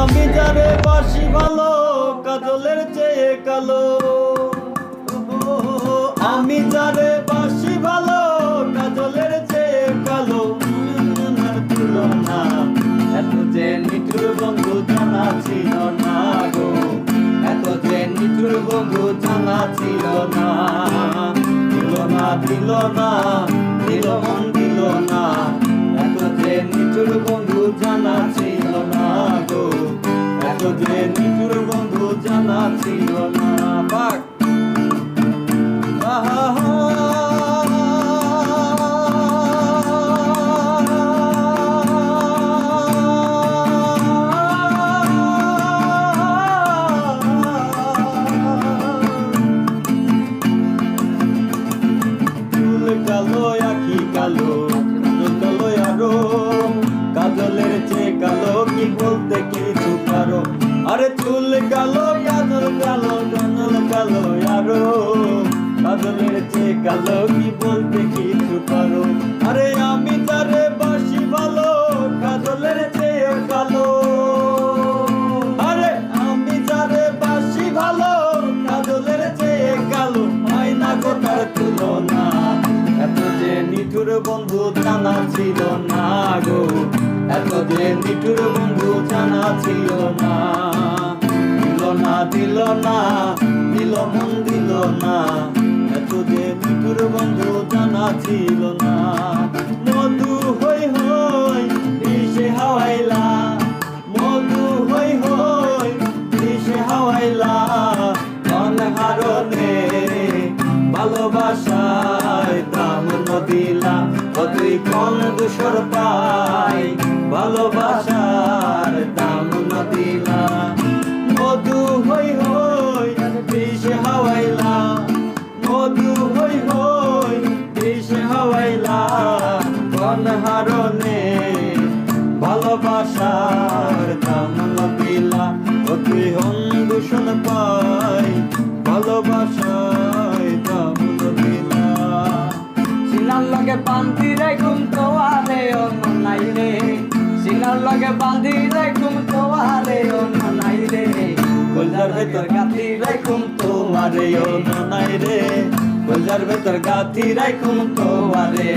আমি যারে বাসি ভালো কাজলের চেয়ে কালো, আমি যারে বাসি ভালো কাজলের চেয়ে কালো, তুলনা এত যে নিঠুর বন্ধু জানা ছিল না গো, এত যে নিঠুর বন্ধু জানা ছিল না। দিল না দিল না দিল মন দিল না, এত যে নিঠুর বন্ধু জানা ছিল না গো, এত যে নিঠুর বন্ধু জানা ছিল না। বাক কালো আখি কালো, কালো আরো কাজলের চেয়ে কালো, কি বলতে কিছু পারো। আরে চুল কালো কাজল কালো, কাজল কালো আরো কাজলের চেয়ে কালো, কি বলতে কিছু পারো। আরে আমি তারে বাসি ভালো কাজলের চেয়ে কালো, আরে আমি যারে বাসি ভালো কাজলের চেয়ে কালো, হয় না গো তার তুলনা। এত যে নিঠুর বন্ধু জানা ছিল না গো, এত যে নিঠুর বন্ধু জানা ছিল না। দিল না দিল না দিল মন দিল না, এত যে নিঠুর বন্ধু জানা ছিল না। মধু হই হই বিষে হাওয়াইলা, মধু হই হই বিষে হাওয়াইলা, মন হারনে ভালোবাসায় দাম নদিলা, তুই কোন দুসর পাই ভালোবাসার দাম নদিলা। মধু হই হই বিষে হাওয়াইলা, মধু হই হই বিষে হাওয়াইলা, কোন হারনে ভালোবাসার দাম নদিলা, তুই হন দূষণ পাই ভালোবাসায় দাম নদিলা। সিনার লগে বান্ধি রাখুম তোয়ারে অন্য নাই রে, সিনার লগে বান্ধি রাখুম তোয়ারে অন্য নাই রে, কলজার ভেতর গাঁথি রাখুম তোমারে অন্য নাই রে, কলজার ভেতর গাঁথি রাখুম তোমারে।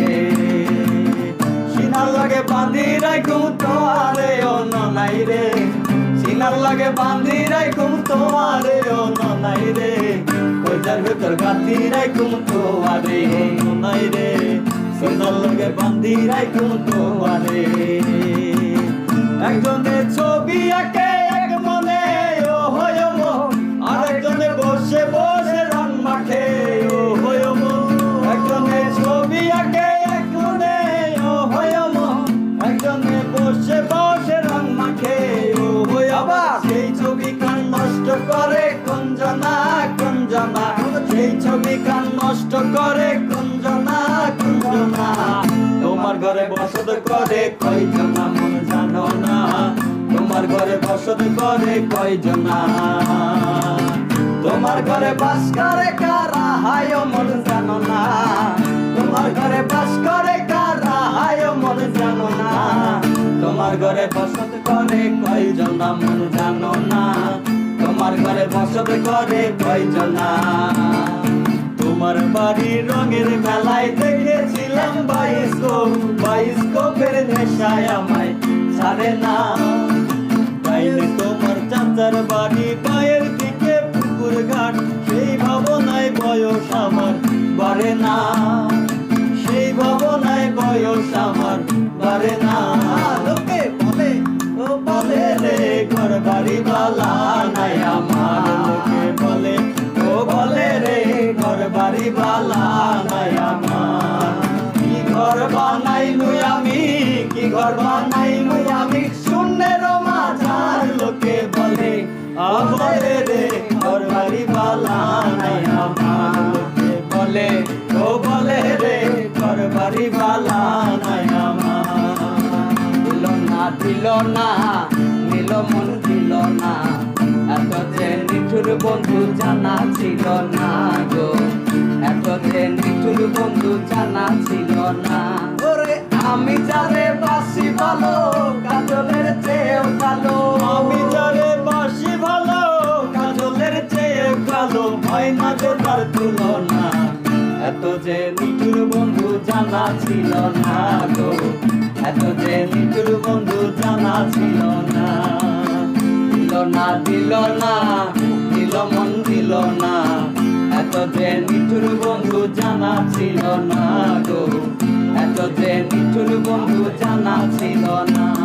সিনার লাগে বাঁধি রাখুম তোমারে অন্য নাই রে, সিনার লাগে বাঁধি রাখুম তোমারে অন্য নাই রে, কলজার ভেতর গাঁথি রাখুম তোমারে অন্য নাই রে, সিনার লাগে বাঁধি রাখুম তোমারে। একজনের ছবি আঁকে এক মনে ও হয় মন, আরেকজনে বসে বসে রং মাখে ও হয় মন। একজনের ছবি আঁকে এক মনে ও হয় মন, একজনে বসে বসে রং মাখে ও হয় আবার। সেই ছবি কান নষ্ট করে কুঞ্জনা কুঞ্জনা, সেই ছবি কান নষ্ট করে কুঞ্জনা কুঞ্জনা। তোমার ঘরে বসত করে কয়জনা মন জানো না, তোমার ঘরে বসত করে কয়জনা। তোমার ঘরে বাস করে কারা হায় মন জানো না, তোমার ঘরে বাস করে কারা হায় মন জানো না। তোমার ঘরে বসত করে কয়জনা মন জানো না, তোমার ঘরে বসত করে কয়জনা। তোমার বাড়ির রঙের মেলায় দেখেছিলাম বাইস্কোপ, বাইস্কোপের নেশায় আমায় ছাড়ে না। তাইলে তোমার চাচার বাড়ি পায়ের দিকে পুকুর ঘাট, সেই ভাবনায় বয়স আমার বাড়ে না, সেই ভাবনায় বয়স আমার বাড়ে না। লোকে বলে ও বলে রে ঘর বাড়ি বালা নাই আমার, লোকে বলে ও বলে রে ঘর বাড়ি বালা নাই আমার। কি ঘর বানাইলু আমি, কি ঘর বানাইলু আমি, শূন্যের মাঝার লোকে বলে ও বলে রে ঘর বাড়ি বালা নাই আমার। লোকে বলে ও বলে রে ঘর বাড়ি বালা নাই আমার। দিল না দিল না দিল মন দিল না, এত যে নিঠুর বন্ধু জানা ছিল না গো, এত যে নিঠুর বন্ধু জানা ছিল না। ওরে আমি যারে বাসি ভালো কাজলের চেয়েও কালো, আমি ভুলো না, এত যে নিঠুর বন্ধু জানা ছিল না গো, এত যে নিঠুর বন্ধু জানা ছিল না। দিল না দিল না, দিল মন দিল না, এত যে নিঠুর বন্ধু জানা ছিল না গো, এত যে নিঠুর বন্ধু জানা ছিল না।